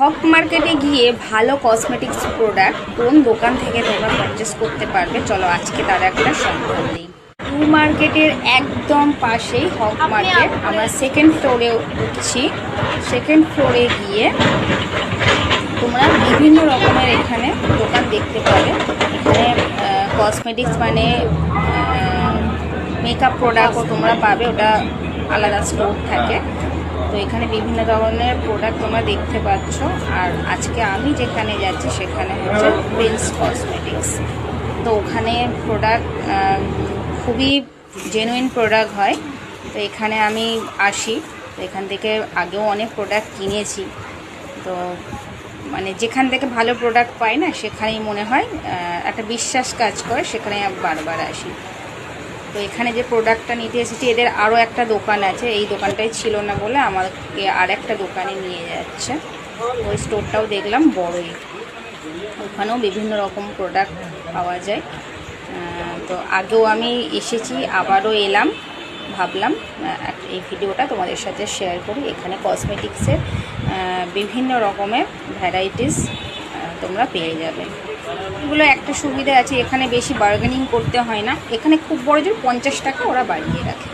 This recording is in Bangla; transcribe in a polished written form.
হক মার্কেটে গিয়ে ভালো কসমেটিক্স প্রোডাক্ট কোন দোকান থেকে তোমরা পারচেস করতে পারবে, চলো আজকে তার একটা সন্ধান দিই। নিউ মার্কেটের একদম পাশেই হক মার্কেট। আমরা সেকেন্ড ফ্লোরে উঠছি। সেকেন্ড ফ্লোরে গিয়ে তোমরা বিভিন্ন রকমের এখানে দোকান দেখতে পাবে। এখানে কসমেটিক্স মানে মেকআপ প্রোডাক্টও তোমরা পাবে, ওটা আলাদা স্টোর থাকে। তো এখানে বিভিন্ন ধরনের প্রোডাক্ট তোমরা দেখতে পাচ্ছ। আর আজকে আমি যেখানে যাচ্ছি সেখানে হচ্ছে প্রিন্স কসমেটিক্স। তো ওখানে প্রোডাক্ট খুবই জেনুইন প্রোডাক্ট হয়। তো এখানে আমি আসি, তো এখান থেকে আগেও অনেক প্রোডাক্ট কিনেছি। তো মানে যেখান থেকে ভালো প্রোডাক্ট পাই না, সেখানেই মনে হয় একটা বিশ্বাস কাজ করে, সেখানে বারবার আসি। তো এখানে যে প্রোডাক্টটা নিতে এসেছি, এদের আরও একটা দোকান আছে, এই দোকানটাই ছিল না বলে আমাকে আর একটা দোকানে নিয়ে যাচ্ছে। ওই স্টোরটাও দেখলাম বড়ই, ওখানেও বিভিন্ন রকম প্রোডাক্ট পাওয়া যায়। তো আগেও আমি এসেছি, আবারও এলাম, ভাবলাম এই ভিডিওটা তোমাদের সাথে শেয়ার করি। এখানে কসমেটিক্সের বিভিন্ন রকমের ভ্যারাইটিস তোমরা পেয়ে যাবে। এগুলো একটা সুবিধা আছে, এখানে বেশি বার্গেনিং করতে হয় না। এখানে খুব বড় জোর 50 টাকা ওরা বাড়িয়ে রাখে।